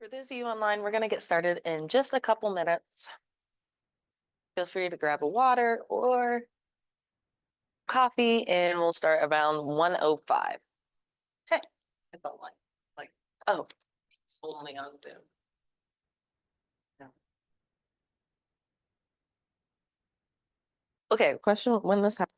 For those of you online, we're going to get started in just a couple minutes. Feel free to grab a water or coffee, and we'll start around 1:05. Okay. I felt like Oh, it's only on Zoom. okay. Question when this happens.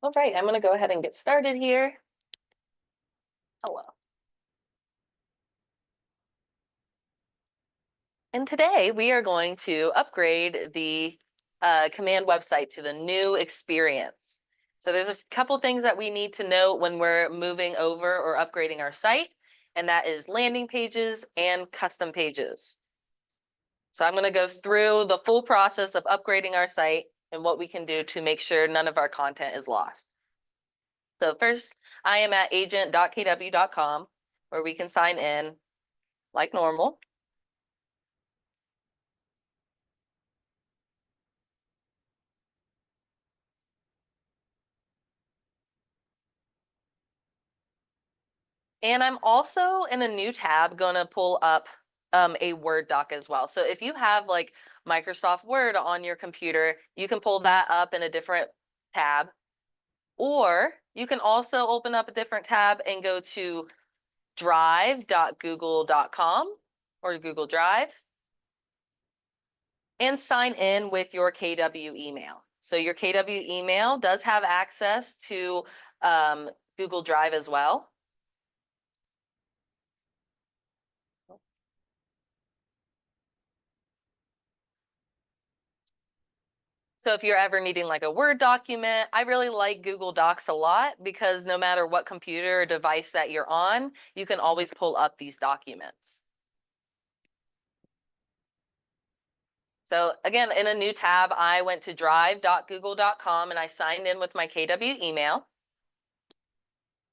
All right, I'm going to go ahead and get started here. Hello. And today we are going to upgrade the command website to the new experience. So there's a couple things that we need to know when we're moving over or upgrading our site, and that is landing pages and custom pages. So I'm going to go through the full process of upgrading our site and what we can do to make sure none of our content is lost. So first, I am at agent.kw.com, where we can sign in like normal. And I'm also in a new tab going to pull up a Word doc as well. So if you have like Microsoft Word on your computer, you can pull that up in a different tab. Or you can also open up a different tab and go to drive.google.com or Google Drive, and sign in with your KW email. So your KW email does have access to Google Drive as well. So if you're ever needing like a Word document, I really like Google Docs a lot because no matter what computer or device that you're on, you can always pull up these documents. So again, in a new tab, I went to drive.google.com and I signed in with my KW email.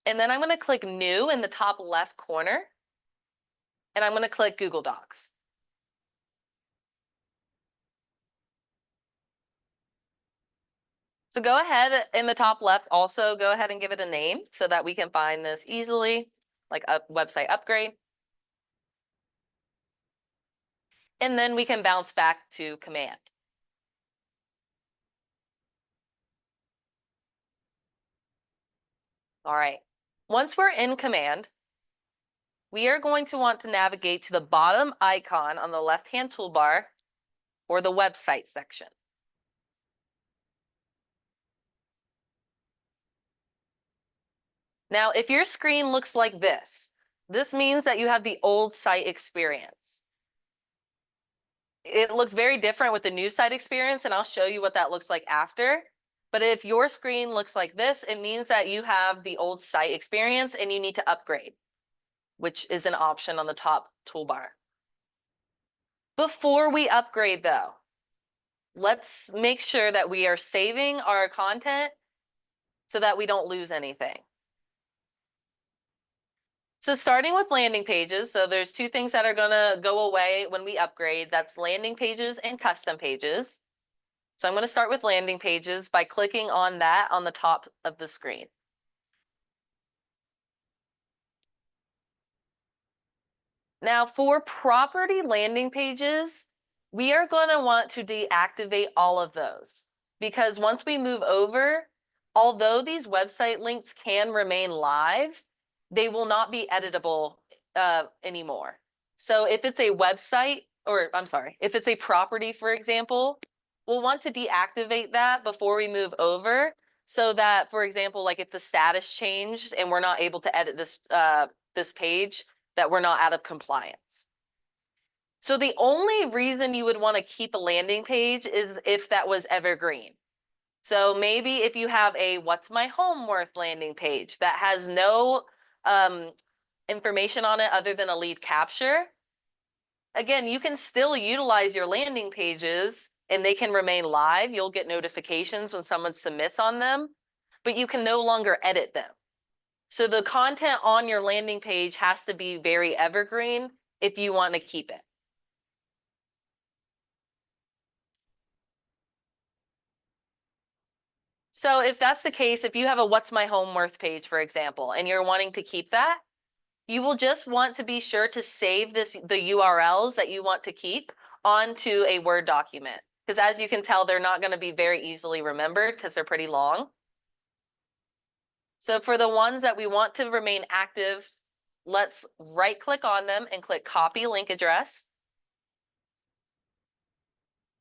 And then I'm going to click New in the top left corner, and I'm going to click Google Docs. So go ahead in the top left, also go ahead and give it a name so that we can find this easily, like a website upgrade. And then we can bounce back to command. All right. Once we're in command, we are going to want to navigate to the bottom icon on the left-hand toolbar or the website section. Now, if your screen looks like this means that you have the old site experience. It looks very different with the new site experience, and I'll show you what that looks like after. But if your screen looks like this, it means that you have the old site experience and you need to upgrade, which is an option on the top toolbar. Before we upgrade though, let's make sure that we are saving our content so that we don't lose anything. So starting with landing pages, so there's two things that are gonna go away when we upgrade. That's landing pages and custom pages. So I'm gonna start with landing pages by clicking on that on the top of the screen. Now for property landing pages, we are gonna want to deactivate all of those because once we move over, although these website links can remain live, they will not be editable anymore. So if it's a website, or I'm sorry, if it's a property, for example, we'll want to deactivate that before we move over so that, for example, like if the status changed and we're not able to edit this page, that we're not out of compliance. So the only reason you would want to keep a landing page is if that was evergreen. So maybe if you have a What's My Home Worth landing page that has no information on it other than a lead capture, again, you can still utilize your landing pages and they can remain live. You'll get notifications when someone submits on them, but you can no longer edit them. So the content on your landing page has to be very evergreen if you want to keep it. So if that's the case, if you have a What's My Home Worth page, for example, and you're wanting to keep that, you will just want to be sure to save the URLs that you want to keep onto a Word document. Because as you can tell, they're not going to be very easily remembered because they're pretty long. So for the ones that we want to remain active, let's right click on them and click copy link address.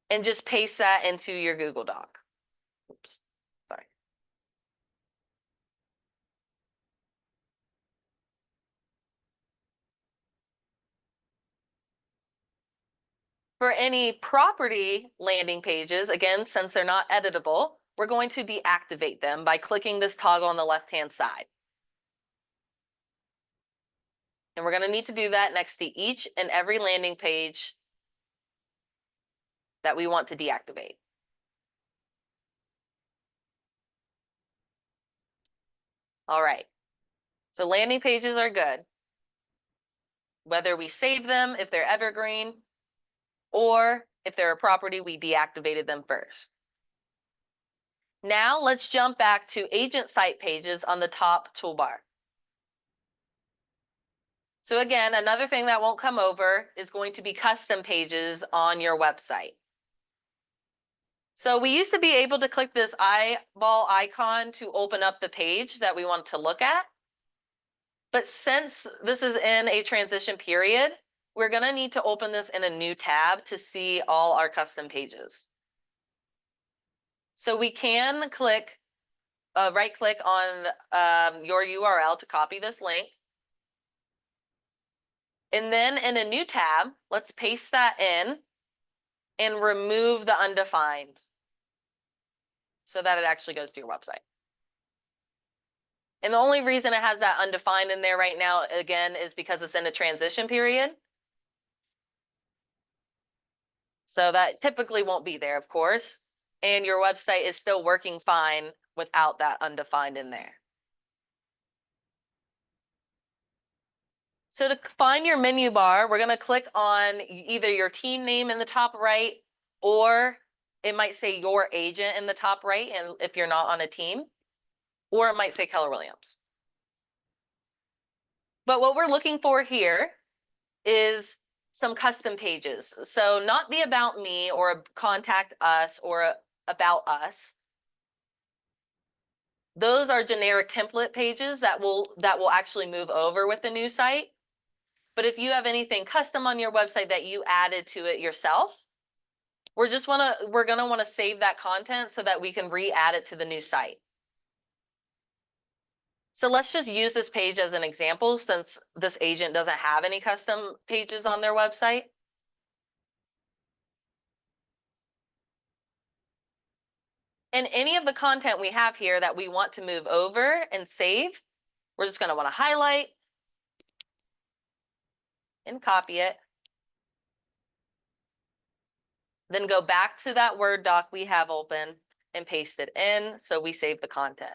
And just paste that into your Google Doc. Oops, sorry. For any property landing pages, again, since they're not editable, we're going to deactivate them by clicking this toggle on the left-hand side. And we're going to need to do that next to each and every landing page that we want to deactivate. All right. So landing pages are good. Whether we save them if they're evergreen, or if they're a property, we deactivated them first. Now let's jump back to agent site pages on the top toolbar. So again, another thing that won't come over is going to be custom pages on your website. So we used to be able to click this eyeball icon to open up the page that we want to look at. But since this is in a transition period, we're gonna need to open this in a new tab to see all our custom pages. So we can click, right click on your URL to copy this link. And then in a new tab, let's paste that in and remove the undefined so that it actually goes to your website. And the only reason it has that undefined in there right now, again, is because it's in a transition period. So that typically won't be there, of course. And your website is still working fine without that undefined in there. So to find your menu bar, we're going to click on either your team name in the top right, or it might say your agent in the top right, and if you're not on a team, or it might say Keller Williams. But what we're looking for here is some custom pages. So not the about me or a contact us or a about us. Those are generic template pages that will actually move over with the new site. But if you have anything custom on your website that you added to it yourself, we're gonna want to save that content so that we can re-add it to the new site. So let's just use this page as an example, since this agent doesn't have any custom pages on their website. And any of the content we have here that we want to move over and save, we're just going to want to highlight and copy it. Then go back to that Word doc we have open and paste it in so we save the content.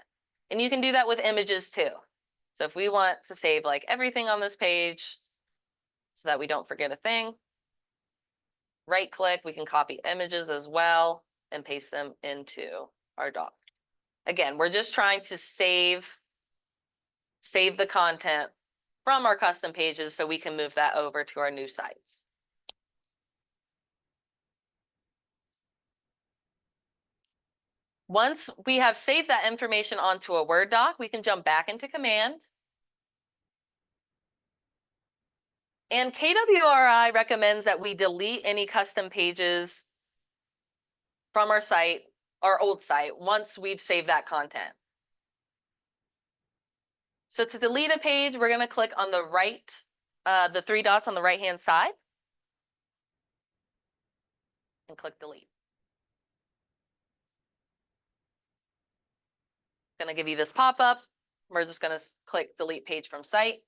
And you can do that with images too. So if we want to save like everything on this page so that we don't forget a thing, right click, we can copy images as well and paste them into our doc. Again, we're just trying to save the content from our custom pages so we can move that over to our new sites. Once we have saved that information onto a Word doc, we can jump back into Command. And KWRI recommends that we delete any custom pages from our site, our old site, once we've saved that content. So to delete a page, we're going to click on the right, the three dots on the right-hand side, and click delete. Going to give you this pop-up. We're just going to click delete page from site.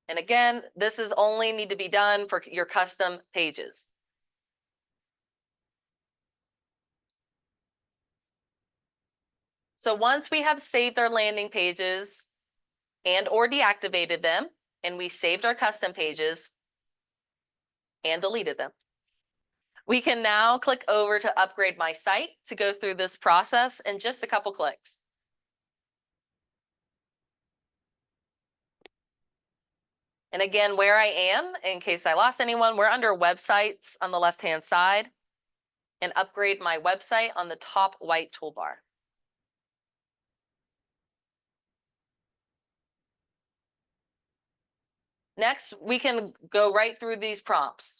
And again, this is only need to be done for your custom pages. So once we have saved our landing pages and or deactivated them, and we saved our custom pages and deleted them, we can now click over to upgrade my site to go through this process in just a couple clicks. And again, where I am, in case I lost anyone, we're under websites on the left-hand side, and upgrade my website on the top white toolbar. Next, we can go right through these prompts.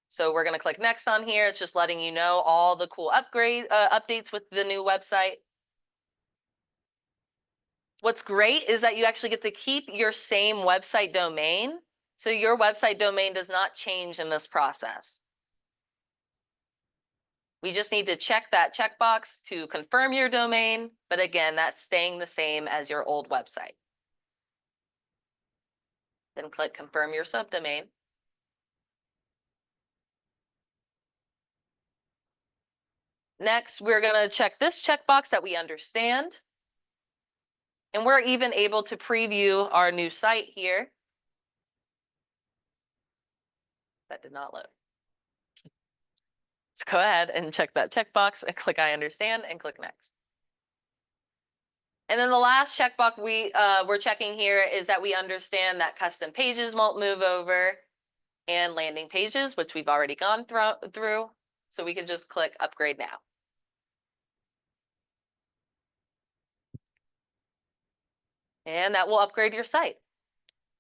So we're going to click next on here. It's just letting you know all the cool updates with the new website. What's great is that you actually get to keep your same website domain. So your website domain does not change in this process. We just need to check that checkbox to confirm your domain. But again, that's staying the same as your old website. Then click confirm your subdomain. Next, we're going to check this checkbox that we understand. And we're even able to preview our new site here. That did not load. Let's go ahead and check that checkbox and click I understand and click next. And then the last checkbox we're checking here is that we understand that custom pages won't move over and landing pages, which we've already gone through. So we can just click upgrade now. And that will upgrade your site.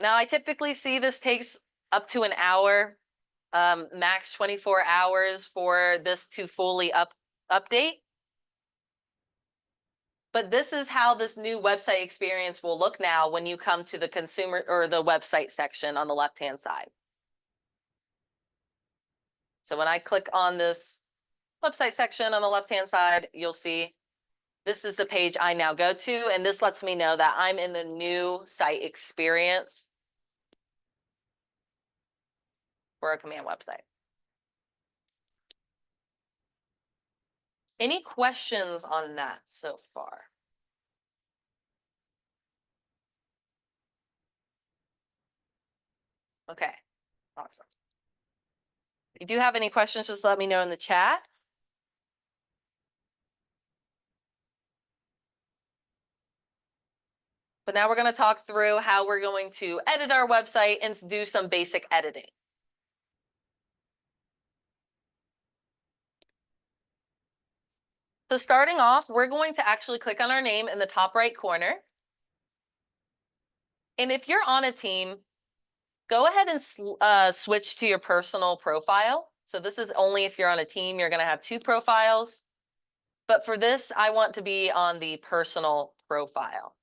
Now, I typically see this takes up to an hour, max 24 hours for this to fully update. But this is how this new website experience will look now when you come to the consumer or the website section on the left-hand side. So when I click on this website section on the left-hand side, you'll see this is the page I now go to, and this lets me know that I'm in the new site experience for a command website. Any questions on that so far? Okay, awesome. If you do have any questions, just let me know in the chat. But now we're going to talk through how we're going to edit our website and do some basic editing. So starting off, we're going to actually click on our name in the top right corner. And if you're on a team, go ahead and switch to your personal profile. So this is only if you're on a team, you're going to have 2 profiles. But for this, I want to be on the personal profile.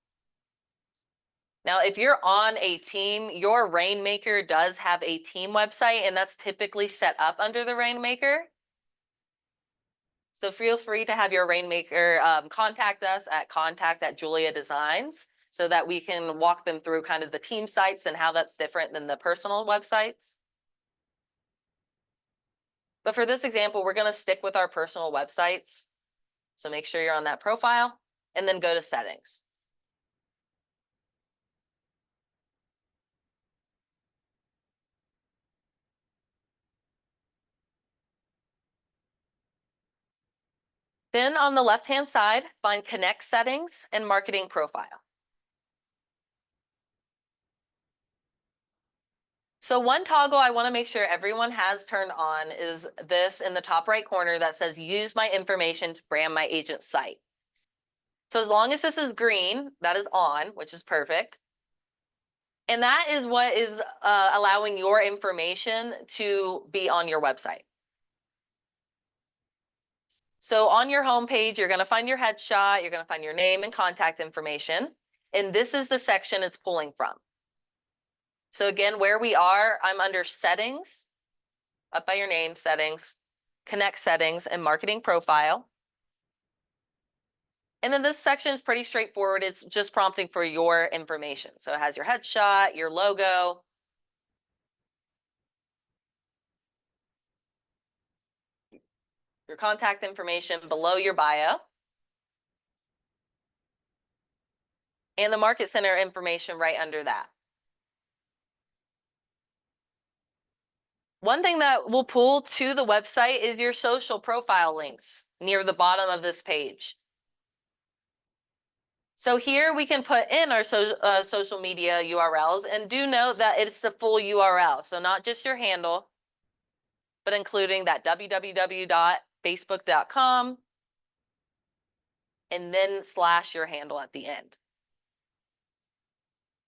Now, if you're on a team, your Rainmaker does have a team website, and that's typically set up under the Rainmaker. So feel free to have your Rainmaker contact us at contact@JuLeah Designs so that we can walk them through kind of the team sites and how that's different than the personal websites. But for this example, we're going to stick with our personal websites. So make sure you're on that profile and then go to settings. Then on the left-hand side, find Connect Settings and Marketing Profile. So one toggle I want to make sure everyone has turned on is this in the top right corner that says use my information to brand my agent's site. So as long as this is green, that is on, which is perfect. And that is what is allowing your information to be on your website. So on your homepage, you're going to find your headshot, you're going to find your name and contact information. And this is the section it's pulling from. So again, where we are, I'm under settings, up by your name, settings, connect settings, and marketing profile. And then this section is pretty straightforward. It's just prompting for your information. So it has your headshot, your logo, your contact information below your bio, and the Market Center information right under that. One thing that will pull to the website is your social profile links near the bottom of this page. So here we can put in our social media URLs, and do note that it's the full URL. So not just your handle, but including that www.facebook.com and then / your handle at the end.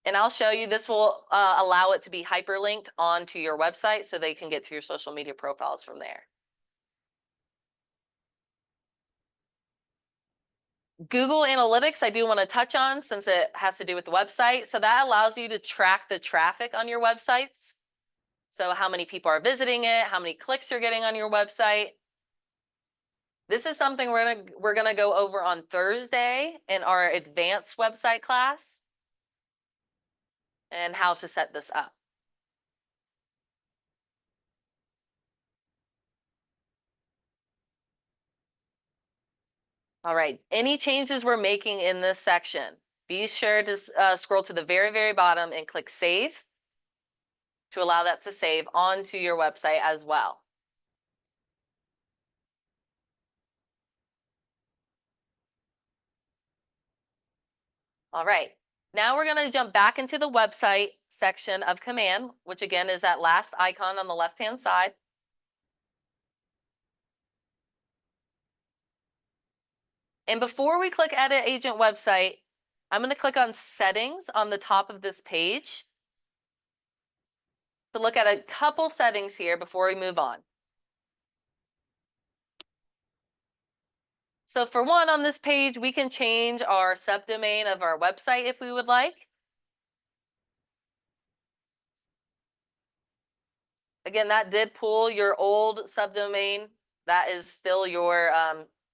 And I'll show you, this will allow it to be hyperlinked onto your website so they can get to your social media profiles from there. Google Analytics, I do want to touch on since it has to do with the website. So that allows you to track the traffic on your websites. So how many people are visiting it, how many clicks you're getting on your website. This is something we're gonna go over on Thursday in our advanced website class and how to set this up. All right, any changes we're making in this section, be sure to scroll to the very, very bottom and click Save to allow that to save onto your website as well. All right, now we're going to jump back into the website section of Command, which again is that last icon on the left-hand side. And before we click Edit Agent Website, I'm going to click on settings on the top of this page to look at a couple settings here before we move on. So for one, on this page, we can change our subdomain of our website if we would like. Again, that did pull your old subdomain. That is still your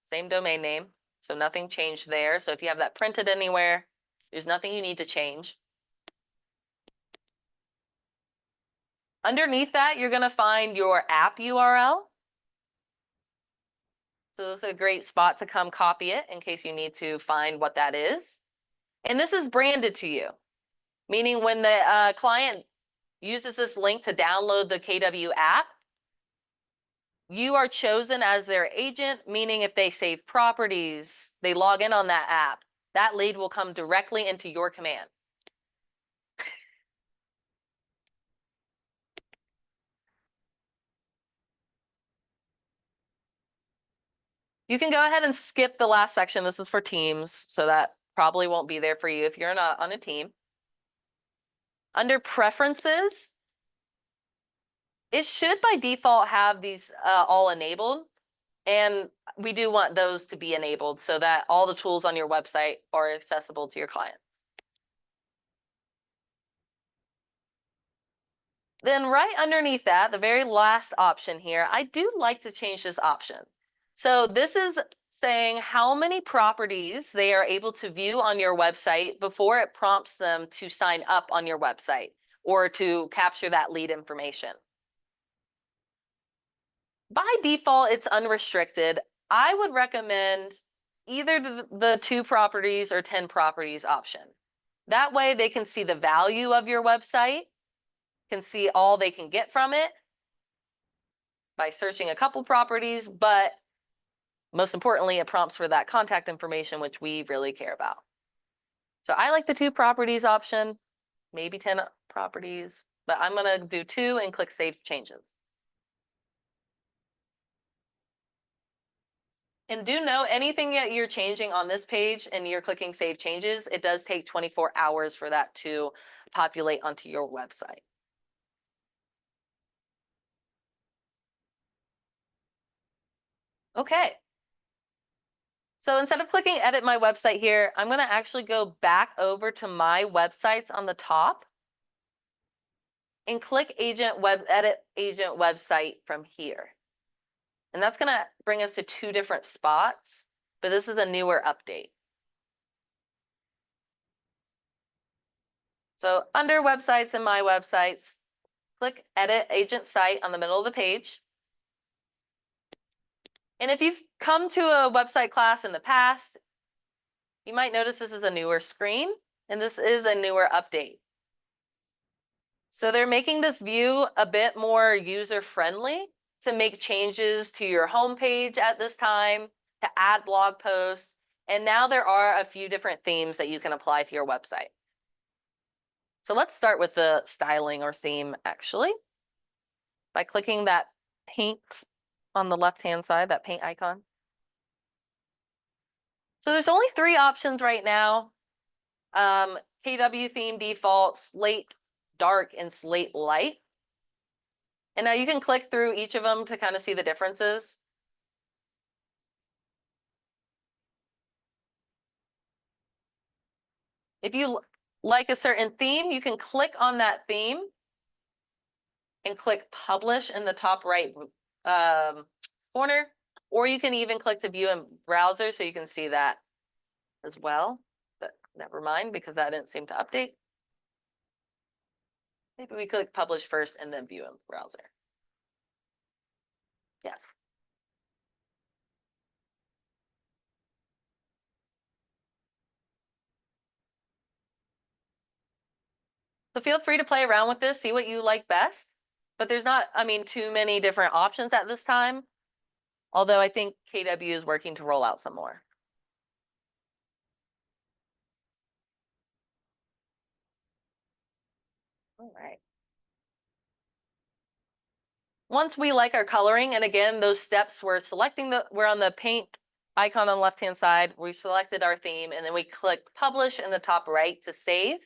same domain name. So nothing changed there. So if you have that printed anywhere, there's nothing you need to change. Underneath that, you're going to find your app URL. So this is a great spot to come copy it in case you need to find what that is. And this is branded to you, meaning when the client uses this link to download the KW app, you are chosen as their agent, meaning if they save properties, they log in on that app, that lead will come directly into your command. You can go ahead and skip the last section. This is for teams, so that probably won't be there for you if you're not on a team. Under preferences, it should by default have these all enabled. And we do want those to be enabled so that all the tools on your website are accessible to your clients. Then right underneath that, the very last option here, I do like to change this option. So this is saying how many properties they are able to view on your website before it prompts them to sign up on your website or to capture that lead information. By default, it's unrestricted. I would recommend either the 2 properties or 10 properties option. That way they can see the value of your website, can see all they can get from it by searching a couple properties, but most importantly, it prompts for that contact information, which we really care about. So I like the 2 properties option, maybe 10 properties, but I'm going to do 2 and click Save Changes. And do know anything that you're changing on this page and you're clicking Save Changes, it does take 24 hours for that to populate onto your website. Okay. So instead of clicking Edit My Website here, I'm going to actually go back over to My Websites on the top and click Edit Agent Website from here. And that's going to bring us to 2 different spots, but this is a newer update. So under Websites and My Websites, click Edit Agent Site on the middle of the page. And if you've come to a website class in the past, you might notice this is a newer screen, and this is a newer update. So they're making this view a bit more user-friendly to make changes to your homepage at this time, to add blog posts, and now there are a few different themes that you can apply to your website. So let's start with the styling or theme, actually, by clicking that paint on the left-hand side, that paint icon. So there's only 3 options right now. KW theme default, slate dark, and slate light. And now you can click through each of them to kind of see the differences. If you like a certain theme, you can click on that theme and click publish in the top right corner, or you can even click to view in browser so you can see that as well. But never mind, because that didn't seem to update. Maybe we click publish first and then view in browser. Yes. So feel free to play around with this, see what you like best. But there's not, I mean, too many different options at this time. Although I think KW is working to roll out some more. All right. Once we like our coloring, and again, those steps we're on the paint icon on the left-hand side. We selected our theme, and then we click publish in the top right to save.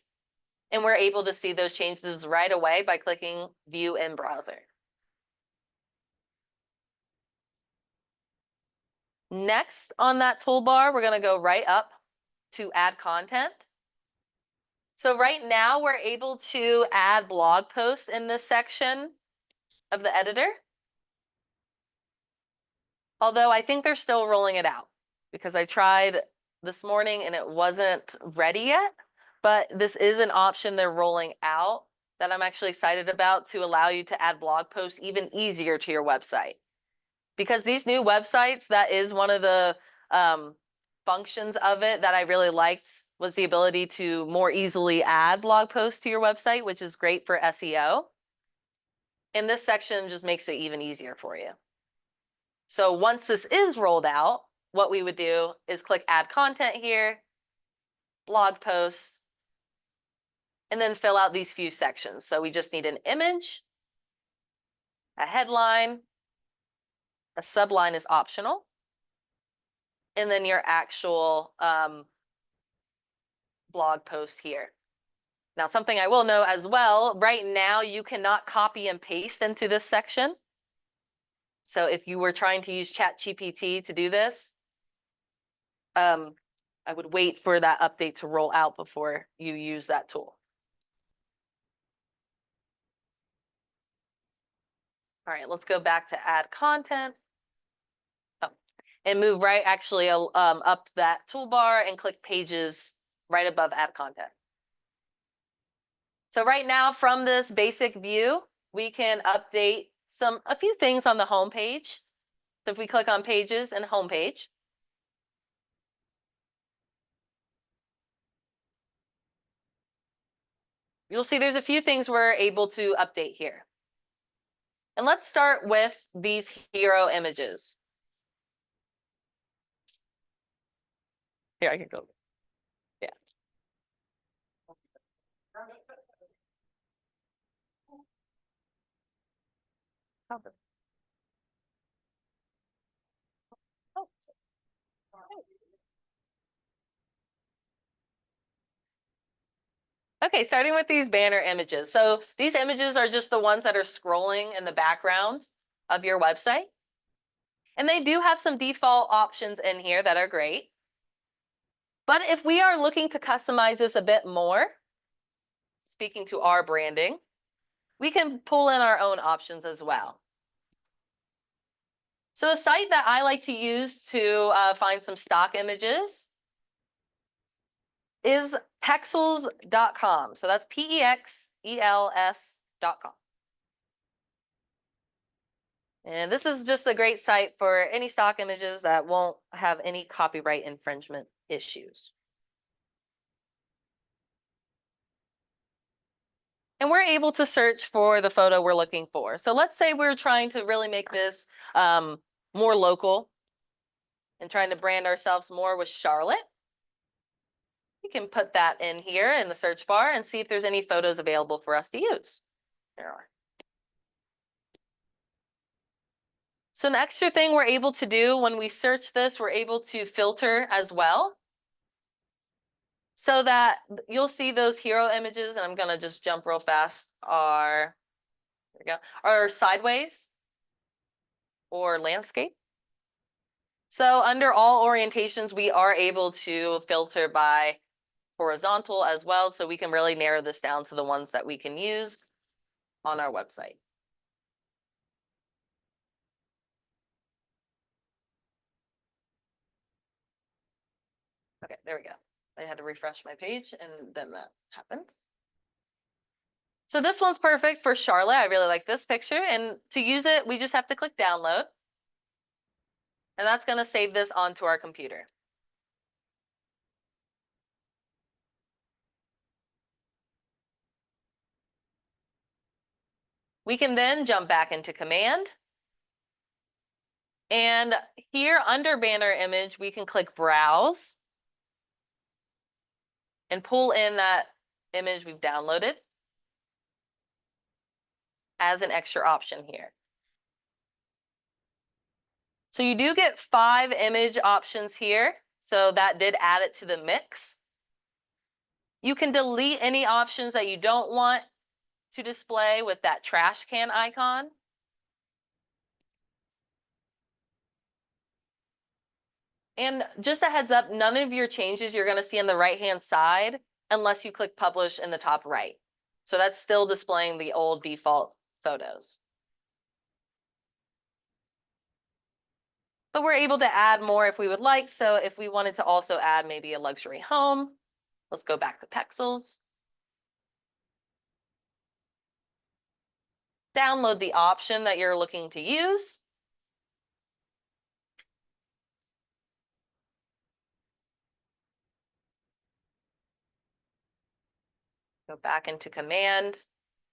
And we're able to see those changes right away by clicking view in browser. Next on that toolbar, we're going to go right up to add content. So right now we're able to add blog posts in this section of the editor. Although I think they're still rolling it out because I tried this morning and it wasn't ready yet. But this is an option they're rolling out that I'm actually excited about to allow you to add blog posts even easier to your website. Because these new websites, that is one of the functions of it that I really liked, was the ability to more easily add blog posts to your website, which is great for SEO. And this section just makes it even easier for you. So once this is rolled out, what we would do is click add content here, blog posts, and then fill out these few sections. So we just need an image, a headline, a subline is optional, and then your actual blog post here. Now, something I will note as well, right now you cannot copy and paste into this section. So if you were trying to use ChatGPT to do this, I would wait for that update to roll out before you use that tool. All right, let's go back to add content. Oh, and move right actually up that toolbar and click pages right above add content. So right now from this basic view, we can update a few things on the home page. So if we click on pages and home page, you'll see there's a few things we're able to update here. And let's start with these hero images. Here, I can go. Yeah. Oh. Okay, starting with these banner images. So these images are just the ones that are scrolling in the background of your website. And they do have some default options in here that are great. But if we are looking to customize this a bit more, speaking to our branding, we can pull in our own options as well. So a site that I like to use to find some stock images is pexels.com. So that's PEXELS.com. And this is just a great site for any stock images that won't have any copyright infringement issues. And we're able to search for the photo we're looking for. So let's say we're trying to really make this more local and trying to brand ourselves more with Charlotte. We can put that in here in the search bar and see if there's any photos available for us to use. There are. So an extra thing we're able to do when we search this, we're able to filter as well. So that you'll see those hero images, and I'm gonna just jump real fast, there we go, are sideways or landscape. So under all orientations, we are able to filter by horizontal as well. So we can really narrow this down to the ones that we can use on our website. Okay, there we go. I had to refresh my page and then that happened. So this one's perfect for Charlotte. I really like this picture. And to use it, we just have to click download. And that's going to save this onto our computer. We can then jump back into Command. And here under banner image, we can click Browse and pull in that image we've downloaded as an extra option here. So you do get 5 image options here. So that did add it to the mix. You can delete any options that you don't want to display with that trash can icon. And just a heads up, none of your changes you're going to see on the right-hand side unless you click publish in the top right. So that's still displaying the old default photos. But we're able to add more if we would like. So if we wanted to also add maybe a luxury home, let's go back to Pexels. Download the option that you're looking to use. Go back into Command.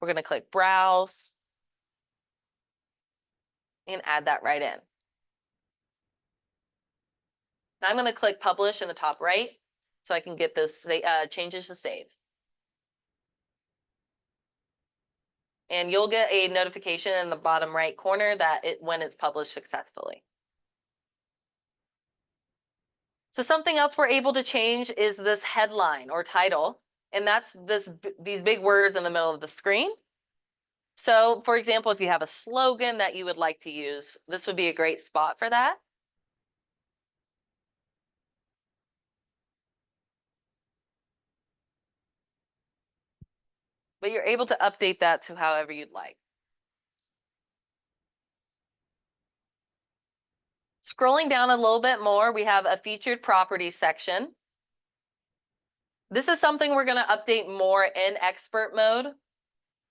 We're going to click Browse and add that right in. Now I'm going to click Publish in the top right so I can get those changes to save. And you'll get a notification in the bottom right corner that when it's published successfully. So something else we're able to change is this headline or title, and that's these big words in the middle of the screen. So for example, if you have a slogan that you would like to use, this would be a great spot for that. But you're able to update that to however you'd like. Scrolling down a little bit more, we have a featured properties section. This is something we're going to update more in expert mode,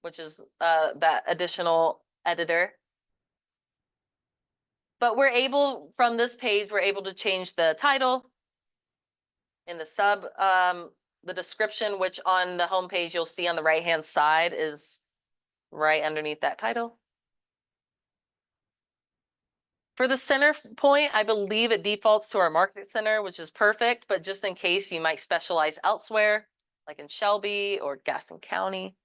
which is that additional editor. But we're able, from this page, we're able to change the title in the sub, the description, which on the homepage you'll see on the right-hand side is right underneath that title. For the center point, I believe it defaults to our market center, which is perfect, but just in case you might specialize elsewhere, like in Shelby or Gaston County.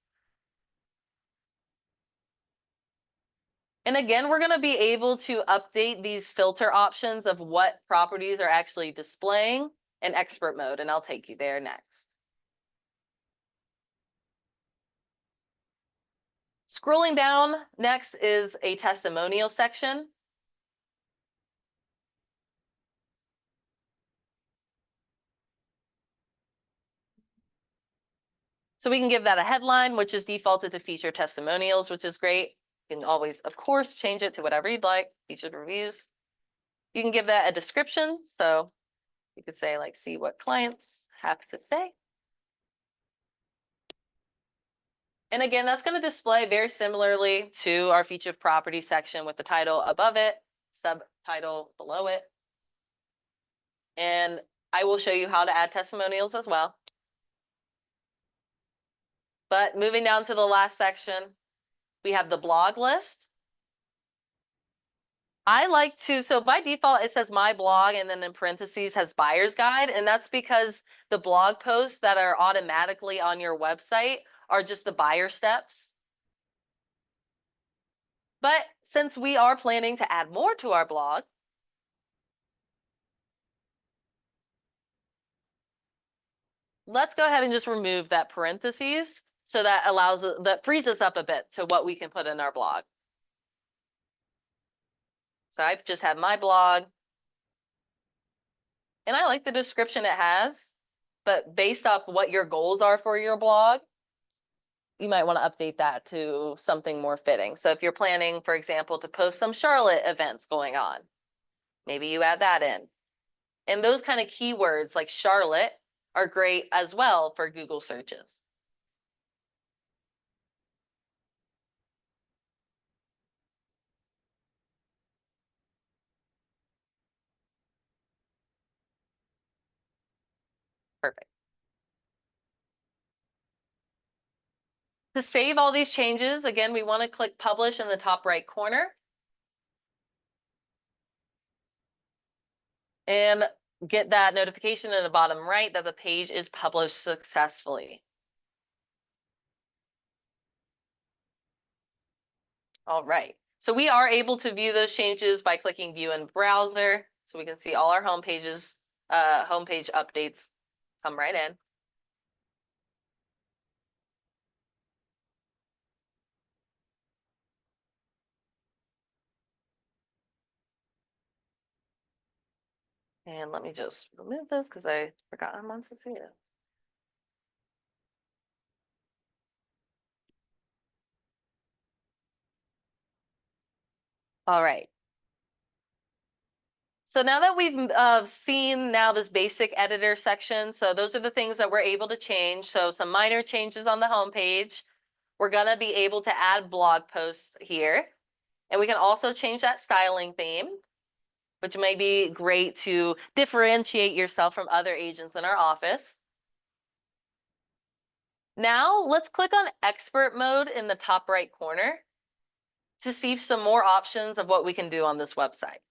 And again, we're going to be able to update these filter options of what properties are actually displaying in expert mode, and I'll take you there next. Scrolling down, next is a testimonial section. So we can give that a headline, which is defaulted to feature testimonials, which is great. You can always, of course, change it to whatever you'd like, featured reviews. You can give that a description. So you could say like, see what clients have to say. And again, that's going to display very similarly to our featured property section with the title above it, subtitle below it. And I will show you how to add testimonials as well. But moving down to the last section, we have the blog list. I like to, so by default, it says my blog, and then in parentheses has buyer's guide. And that's because the blog posts that are automatically on your website are just the buyer steps. But since we are planning to add more to our blog, let's go ahead and just remove that parentheses. So that frees us up a bit to what we can put in our blog. So I've just had my blog. And I like the description it has, but based off what your goals are for your blog, you might want to update that to something more fitting. So if you're planning, for example, to post some Charlotte events going on, maybe you add that in. And those kind of keywords like Charlotte are great as well for Google searches. Perfect. To save all these changes, again, we want to click Publish in the top right corner. And get that notification in the bottom right that the page is published successfully. All right. So we are able to view those changes by clicking view in browser. So we can see all our homepage updates come right in. And let me just remove this because I forgot I'm on to see it. All right. So now that we've seen now this basic editor section, so those are the things that we're able to change. So some minor changes on the homepage. We're gonna be able to add blog posts here. And we can also change that styling theme, which may be great to differentiate yourself from other agents in our office. Now let's click on expert mode in the top right corner to see some more options of what we can do on this website.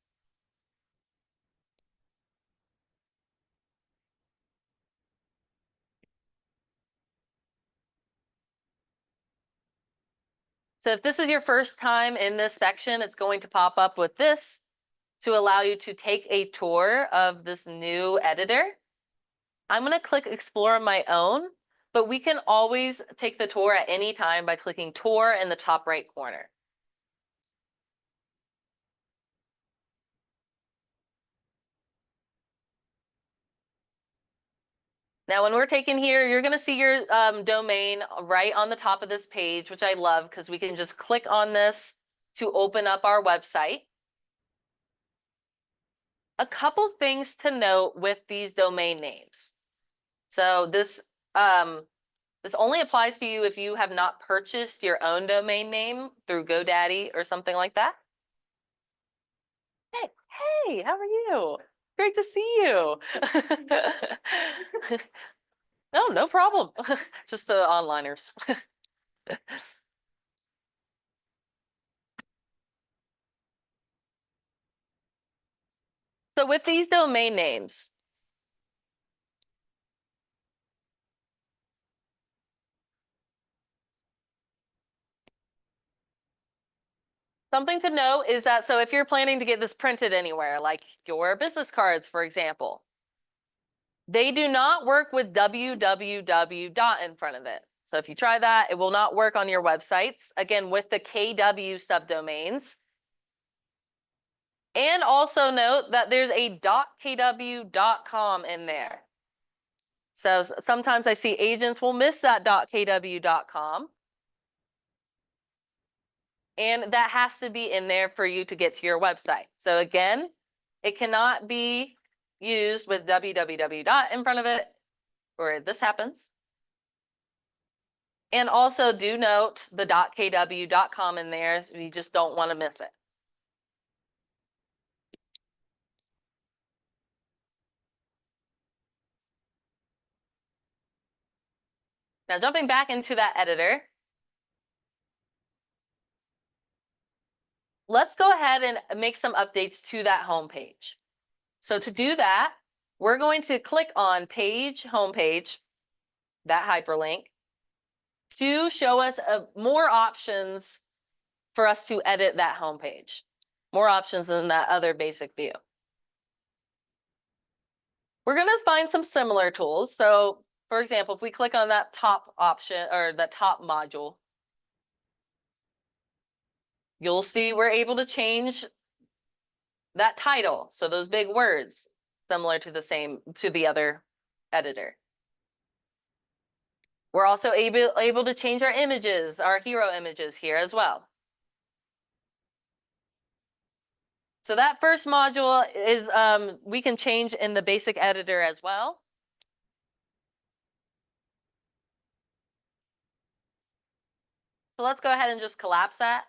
So if this is your first time in this section, it's going to pop up with this to allow you to take a tour of this new editor. I'm going to click explore on my own, but we can always take the tour at any time by clicking tour in the top right corner. Now, when we're taking here, you're going to see your domain right on the top of this page, which I love because we can just click on this to open up our website. A couple things to note with these domain names. So this only applies to you if you have not purchased your own domain name through GoDaddy or something like that. Hey, how are you? Great to see you. Oh, no problem. Just the onliners. So with these domain names, something to note is that, so if you're planning to get this printed anywhere, like your business cards, for example, they do not work with www dot in front of it. So if you try that, it will not work on your websites. Again, with the KW subdomains. And also note that there's a .kw.com in there. So sometimes I see agents will miss that .kw.com. And that has to be in there for you to get to your website. So again, it cannot be used with www in front of it, or this happens. And also do note the .kw.com in there, so you just don't want to miss it. Now jumping back into that editor, let's go ahead and make some updates to that homepage. So to do that, we're going to click on page homepage, that hyperlink, to show us more options for us to edit that homepage. More options than that other basic view. We're going to find some similar tools. So for example, if we click on that top option or the top module, you'll see we're able to change that title. So those big words, similar to the other editor. We're also able to change our images, our hero images here as well. So that first module is, we can change in the basic editor as well. So let's go ahead and just collapse that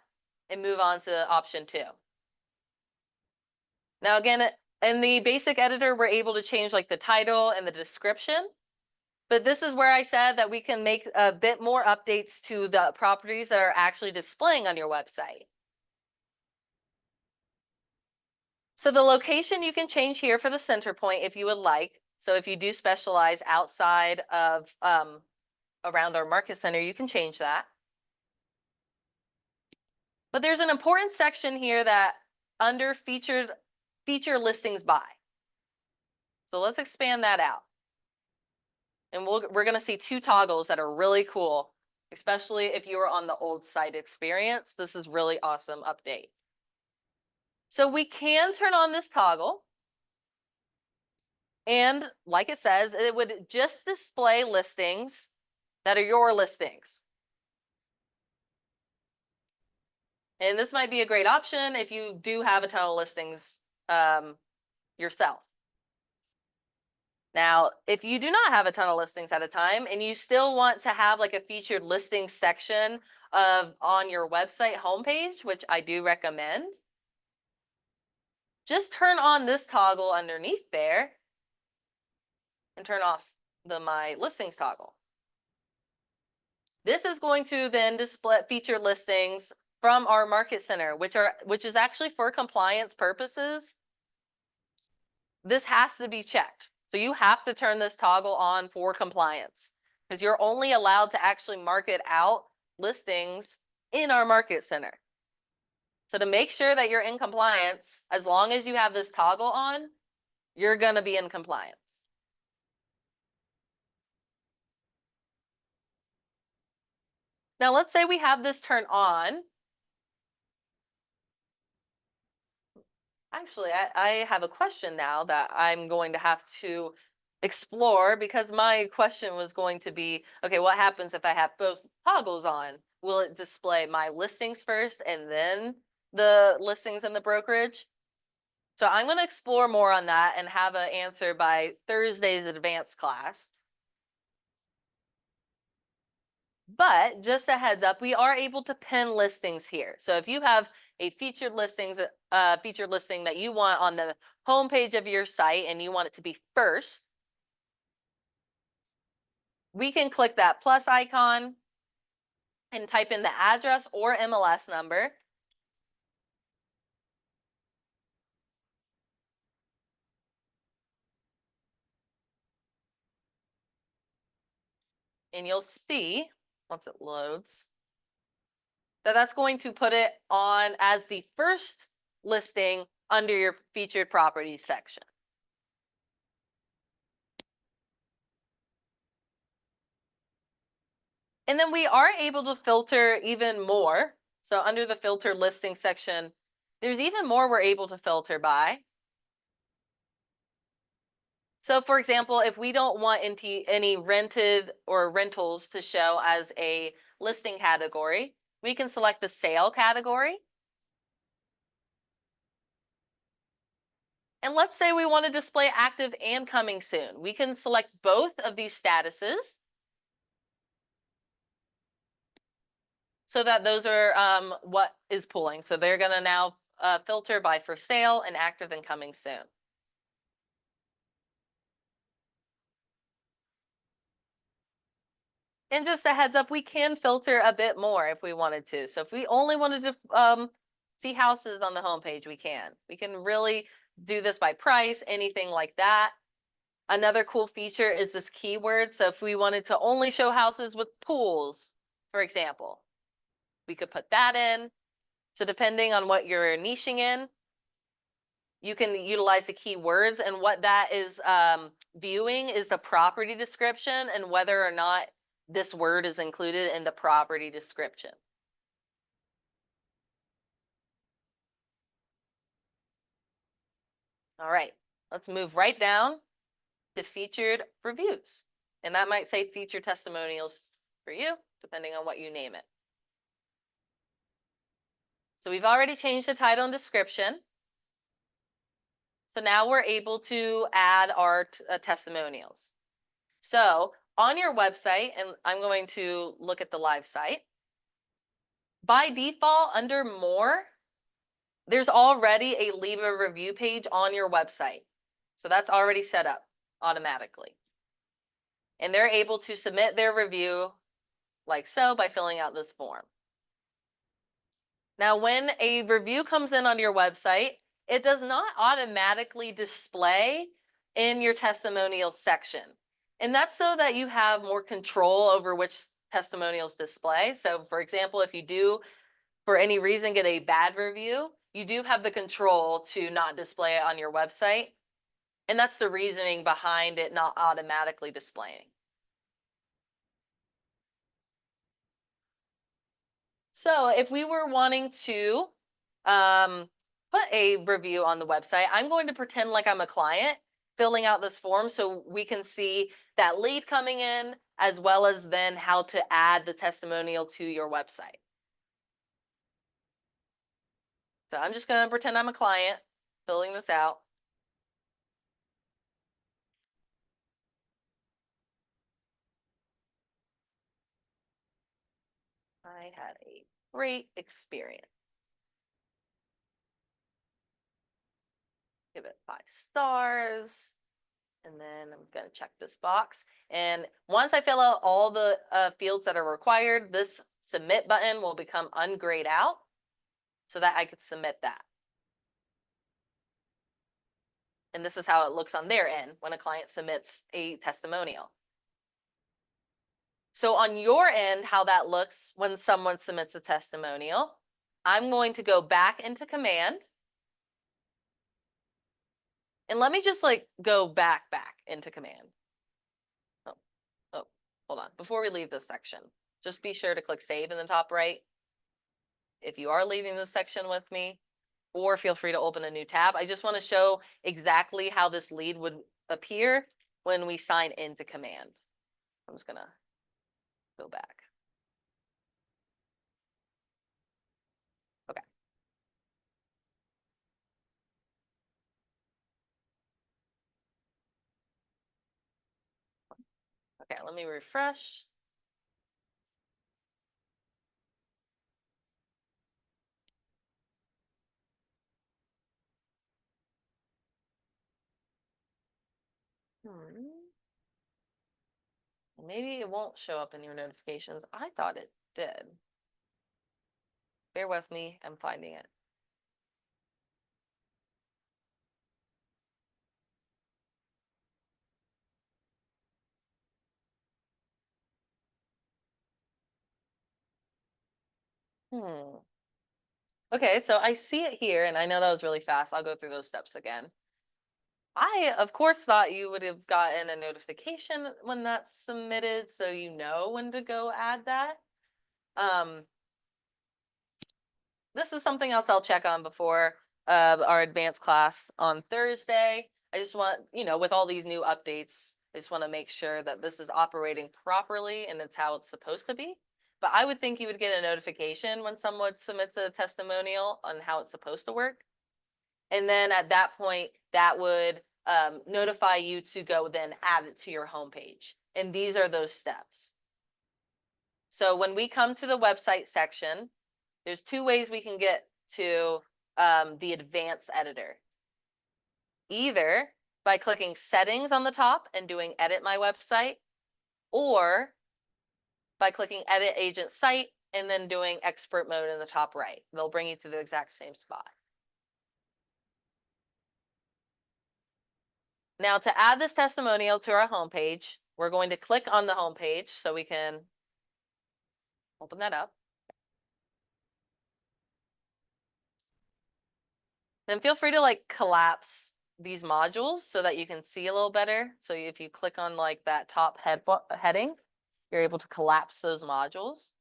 and move on to option 2. Now again, in the basic editor, we're able to change like the title and the description. But this is where I said that we can make a bit more updates to the properties that are actually displaying on your website. So the location you can change here for the center point if you would like. So if you do specialize outside of around our market center, you can change that. But there's an important section here that under feature listings by. So let's expand that out. And we're going to see two toggles that are really cool, especially if you were on the old site experience. This is really awesome update. So we can turn on this toggle. And like it says, it would just display listings that are your listings. And this might be a great option if you do have a ton of listings yourself. Now, if you do not have a ton of listings at a time and you still want to have like a featured listings section on your website homepage, which I do recommend, just turn on this toggle underneath there and turn off the My Listings toggle. This is going to then display featured listings from our market center, which is actually for compliance purposes. This has to be checked. So you have to turn this toggle on for compliance because you're only allowed to actually market out listings in our market center. So to make sure that you're in compliance, as long as you have this toggle on, you're going to be in compliance. Now let's say we have this turned on. Actually, I have a question now that I'm going to have to explore because my question was going to be, okay, what happens if I have both toggles on? Will it display my listings first and then the listings in the brokerage? So I'm going to explore more on that and have an answer by Thursday's advanced class. But just a heads up, we are able to pin listings here. So if you have a featured listing that you want on the homepage of your site and you want it to be first, we can click that plus icon and type in the address or MLS number. And you'll see, once it loads, that that's going to put it on as the first listing under your featured property section. And then we are able to filter even more. So under the filter listing section, there's even more we're able to filter by. So for example, if we don't want any rented or rentals to show as a listing category, we can select the sale category. And let's say we want to display active and coming soon. We can select both of these statuses so that those are what is pulling. So they're going to now filter by for sale and active and coming soon. And just a heads up, we can filter a bit more if we wanted to. So if we only wanted to see houses on the homepage, we can. We can really do this by price, anything like that. Another cool feature is this keyword. So if we wanted to only show houses with pools, for example, we could put that in. So depending on what you're niching in, you can utilize the keywords, and what that is viewing is the property description and whether or not this word is included in the property description. All right, let's move right down to featured reviews. And that might say featured testimonials for you, depending on what you name it. So we've already changed the title and description. So now we're able to add our testimonials. So on your website, and I'm going to look at the live site, by default, under more, there's already a leave a review page on your website. So that's already set up automatically. And they're able to submit their review like so by filling out this form. Now, when a review comes in on your website, it does not automatically display in your testimonials section. And that's so that you have more control over which testimonials display. So for example, if you do for any reason get a bad review, you do have the control to not display it on your website. And that's the reasoning behind it not automatically displaying. So if we were wanting to put a review on the website, I'm going to pretend like I'm a client filling out this form so we can see that lead coming in, as well as then how to add the testimonial to your website. So I'm just going to pretend I'm a client filling this out. I had a great experience. Give it 5 stars. And then I'm going to check this box. And once I fill out all the fields that are required, this submit button will become ungrayed out so that I could submit that. And this is how it looks on their end when a client submits a testimonial. So on your end, how that looks when someone submits a testimonial, I'm going to go back into command. And let me just like go back into command. Oh, hold on. Before we leave this section, just be sure to click save in the top right. If you are leaving this section with me, or feel free to open a new tab. I just want to show exactly how this lead would appear when we sign into command. I'm just going to go back. Okay. Okay, let me refresh. Maybe it won't show up in your notifications. I thought it did. Bear with me, I'm finding it. Okay, so I see it here, and I know that was really fast. I'll go through those steps again. I, of course, thought you would have gotten a notification when that's submitted, so you know when to go add that. This is something else I'll check on before our advanced class on Thursday. I just want, with all these new updates, I just want to make sure that this is operating properly and it's how it's supposed to be. But I would think you would get a notification when someone submits a testimonial on how it's supposed to work. And then at that point, that would notify you to go then add it to your homepage. And these are those steps. So when we come to the website section, there's 2 ways we can get to the advanced editor. Either by clicking settings on the top and doing edit my website, or by clicking edit agent site and then doing expert mode in the top right. They'll bring you to the exact same spot. Now to add this testimonial to our homepage, we're going to click on the homepage so we can open that up. Then feel free to like collapse these modules so that you can see a little better. So if you click on like that top heading, you're able to collapse those modules.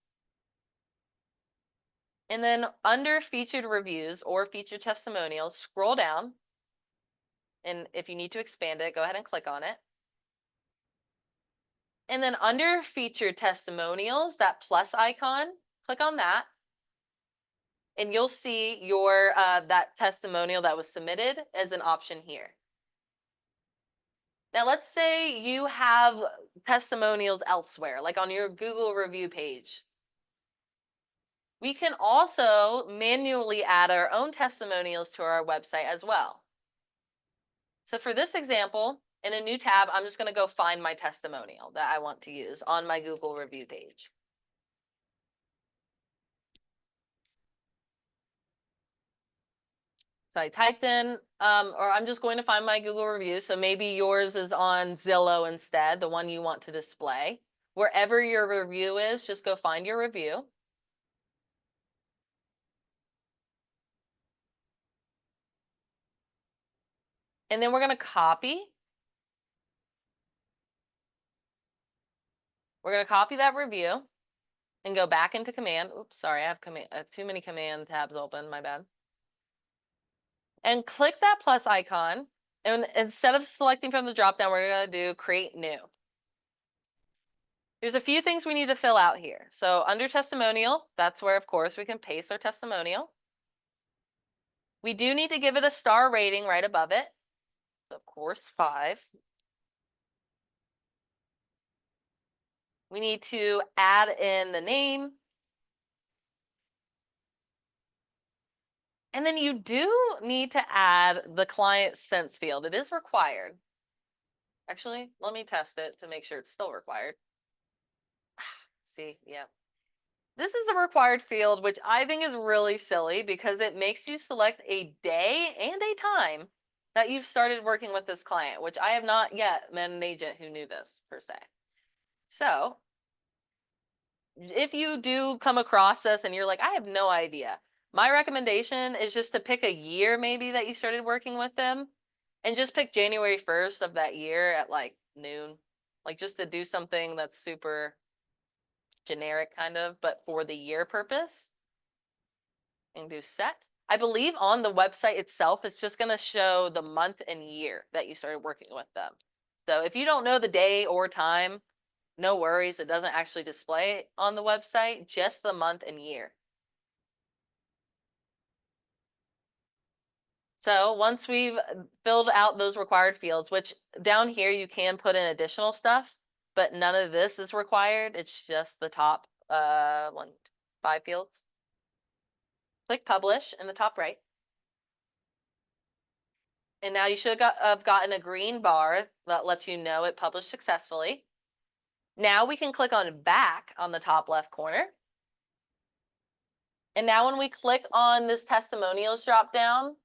And then under featured reviews or featured testimonials, scroll down. And if you need to expand it, go ahead and click on it. And then under featured testimonials, that plus icon, click on that. And you'll see your that testimonial that was submitted as an option here. Now, let's say you have testimonials elsewhere, like on your Google review page. We can also manually add our own testimonials to our website as well. So for this example, in a new tab, I'm just going to go find my testimonial that I want to use on my Google review page. So I typed in, or I'm just going to find my Google review. So maybe yours is on Zillow instead, the one you want to display. Wherever your review is, just go find your review. And then we're going to copy. We're going to copy that review and go back into command. Oops, sorry, I have too many command tabs open, my bad. And click that plus icon. And instead of selecting from the dropdown, we're going to do create new. There's a few things we need to fill out here. So under testimonial, that's where, of course, we can paste our testimonial. We do need to give it a star rating right above it. Of course, 5. We need to add in the name. And then you do need to add the client sense field. It is required. Actually, let me test it to make sure it's still required. See, yeah. This is a required field, which I think is really silly because it makes you select a day and a time that you've started working with this client, which I have not yet met an agent who knew this per se. So if you do come across this and you're like, I have no idea, my recommendation is just to pick a year maybe that you started working with them and just pick January 1st of that year at like noon, like just to do something that's super generic kind of, but for the year purpose, and do set. I believe on the website itself, it's just going to show the month and year that you started working with them. So if you don't know the day or time, no worries. It doesn't actually display on the website, just the month and year. So once we've filled out those required fields, which down here you can put in additional stuff, but none of this is required. It's just the top 5 fields. Click publish in the top right. And now you should have gotten a green bar that lets you know it published successfully. Now we can click on back on the top left corner. And now when we click on this testimonials drop down,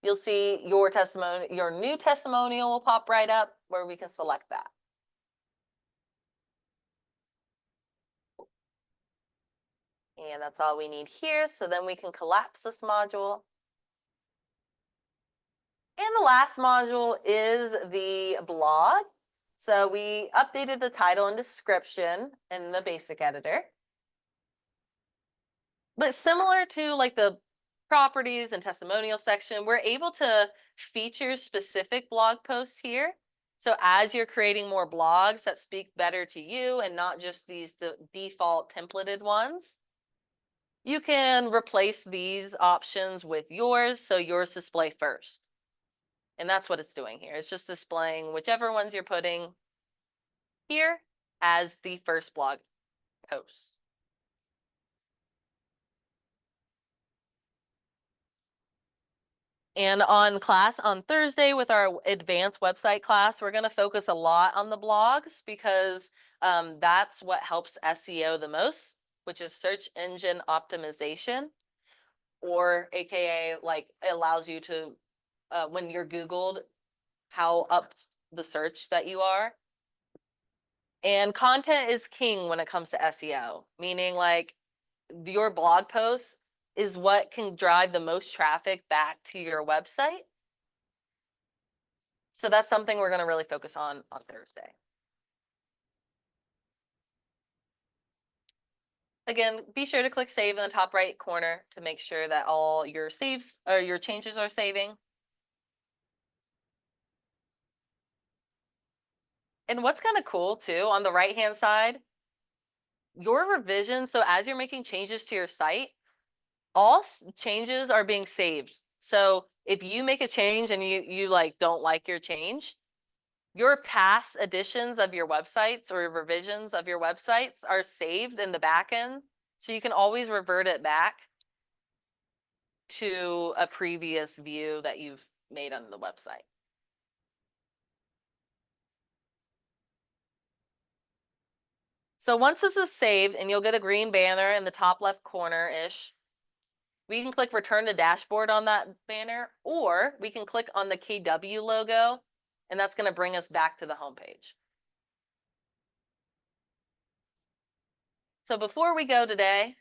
you'll see your new testimonial will pop right up where we can select that. And that's all we need here. So then we can collapse this module. And the last module is the blog. So we updated the title and description in the basic editor. But similar to like the properties and testimonial section, we're able to feature specific blog posts here. So as you're creating more blogs that speak better to you and not just the default templated ones, you can replace these options with yours so yours display first. And that's what it's doing here. It's just displaying whichever ones you're putting here as the first blog post. And on class on Thursday with our advanced website class, we're going to focus a lot on the blogs because that's what helps SEO the most, which is search engine optimization, or AKA like it allows you to, when you're Googled, how up the search that you are. And content is king when it comes to SEO, meaning like your blog posts is what can drive the most traffic back to your website. So that's something we're going to really focus on Thursday. Again, be sure to click save in the top right corner to make sure that all your saves or your changes are saving. And what's kind of cool too, on the right-hand side, your revisions, so as you're making changes to your site, all changes are being saved. So if you make a change and you like don't like your change, your past editions of your websites or revisions of your websites are saved in the back end. So you can always revert it back to a previous view that you've made on the website. So once this is saved, and you'll get a green banner in the top left corner-ish, we can click return to dashboard on that banner, or we can click on the KW logo, and that's going to bring us back to the home page. So before we go today,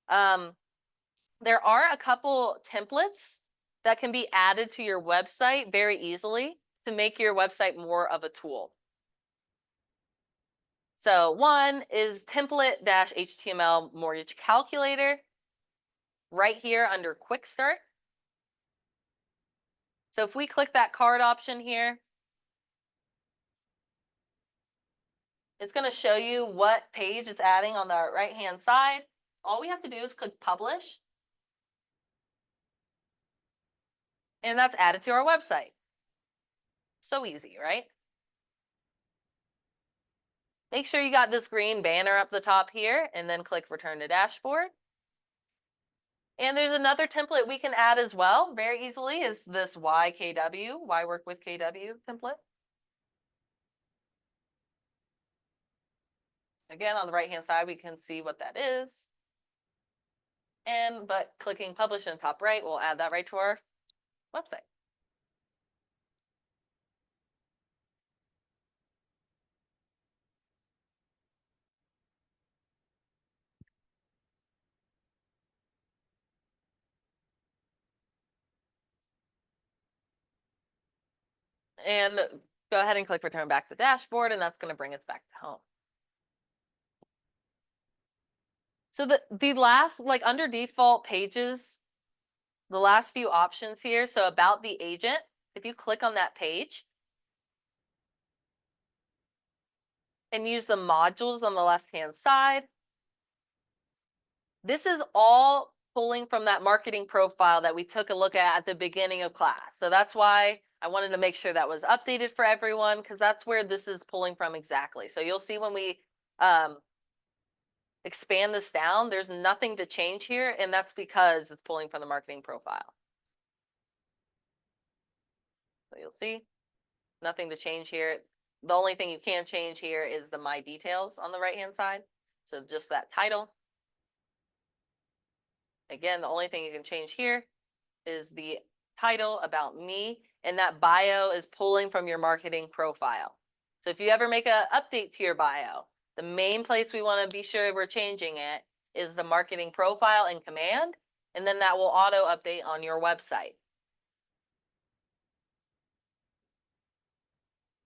there are a couple templates that can be added to your website very easily to make your website more of a tool. So one is template-html mortgage calculator right here under quick start. So if we click that card option here, it's going to show you what page it's adding on the right-hand side. All we have to do is click publish. And that's added to our website. So easy, right? Make sure you got this green banner up the top here and then click return to dashboard. And there's another template we can add as well very easily is this YKW, why work with KW template. Again, on the right-hand side, we can see what that is. But clicking publish in the top right, we'll add that right to our website. And go ahead and click return back to the dashboard, and that's going to bring us back to home. So the last, like under default pages, the last few options here, so about the agent, if you click on that page and use the modules on the left-hand side, this is all pulling from that marketing profile that we took a look at the beginning of class. So that's why I wanted to make sure that was updated for everyone, because that's where this is pulling from exactly. So you'll see when we expand this down, there's nothing to change here, and that's because it's pulling from the marketing profile. So you'll see nothing to change here. The only thing you can change here is the My Details on the right-hand side. So just that title. Again, the only thing you can change here is the title about me, and that bio is pulling from your marketing profile. So if you ever make an update to your bio, the main place we want to be sure we're changing it is the marketing profile in command, and then that will auto update on your website.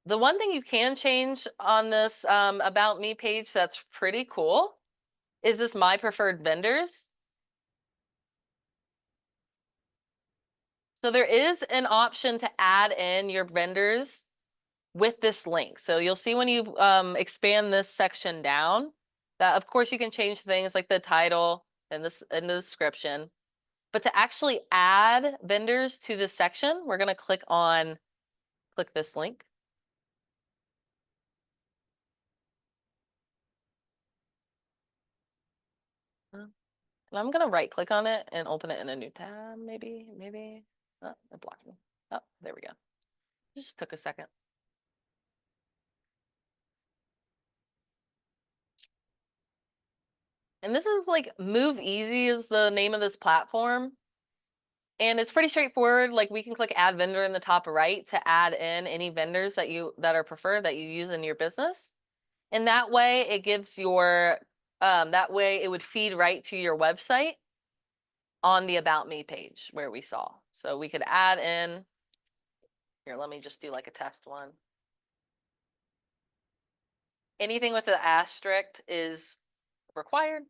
The one thing you can change on this about me page that's pretty cool is this my preferred vendors. So there is an option to add in your vendors with this link. So you'll see when you expand this section down that of course you can change things like the title and this and the description. But to actually add vendors to this section, we're going to click this link. And I'm going to right click on it and open it in a new tab, maybe. Oh, it blocked me. Oh, there we go. It just took a second. And this is like Move Easy is the name of this platform. And it's pretty straightforward. Like we can click add vendor in the top right to add in any vendors that are preferred that you use in your business. And that way it gives your, that way it would feed right to your website on the About Me page where we saw. So we could add in, here, let me just do like a test one. Anything with the asterisk is required.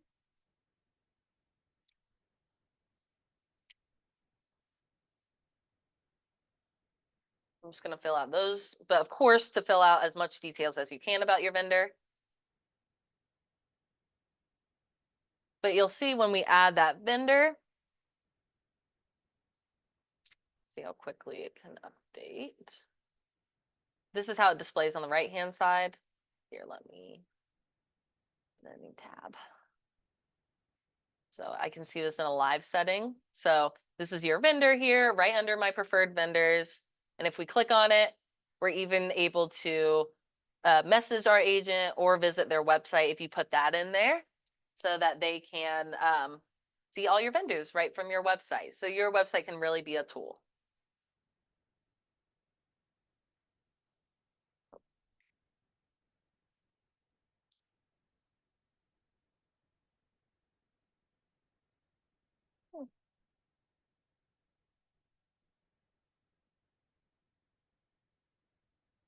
I'm just going to fill out those, but of course, to fill out as much details as you can about your vendor. But you'll see when we add that vendor, see how quickly it can update. This is how it displays on the right-hand side. Here, let me, a new tab. So I can see this in a live setting. So this is your vendor here, right under my preferred vendors. And if we click on it, we're even able to message our agent or visit their website if you put that in there so that they can see all your vendors right from your website. So your website can really be a tool.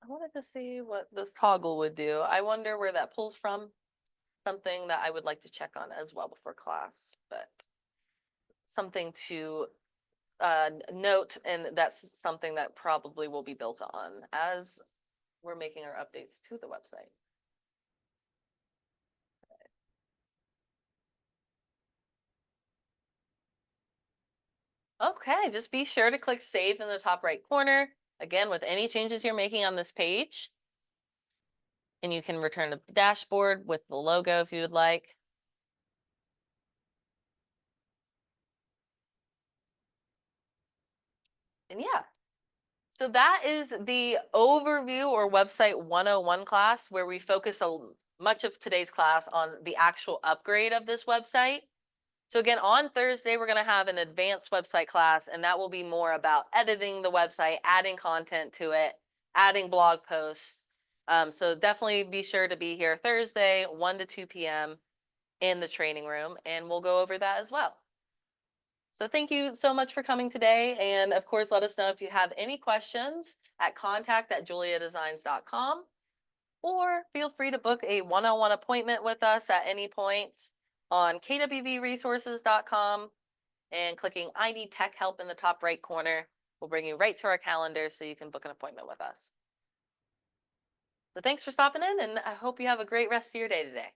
I wanted to see what this toggle would do. I wonder where that pulls from. Something that I would like to check on as well before class, but something to note, and that's something that probably will be built on as we're making our updates to the website. Okay, just be sure to click save in the top right corner. Again, with any changes you're making on this page. And you can return to the dashboard with the logo if you would like. And yeah, so that is the overview or website 101 class, where we focus much of today's class on the actual upgrade of this website. So again, on Thursday, we're going to have an advanced website class, and that will be more about editing the website, adding content to it, adding blog posts. So definitely be sure to be here Thursday, 1 to 2 p.m. in the training room, and we'll go over that as well. So thank you so much for coming today. And of course, let us know if you have any questions at contact@juleahdesigns.com, or feel free to book a one-on-one appointment with us at any point on kwvresources.com, and clicking I need tech help in the top right corner will bring you right to our calendar so you can book an appointment with us. So thanks for stopping in, and I hope you have a great rest of your day today.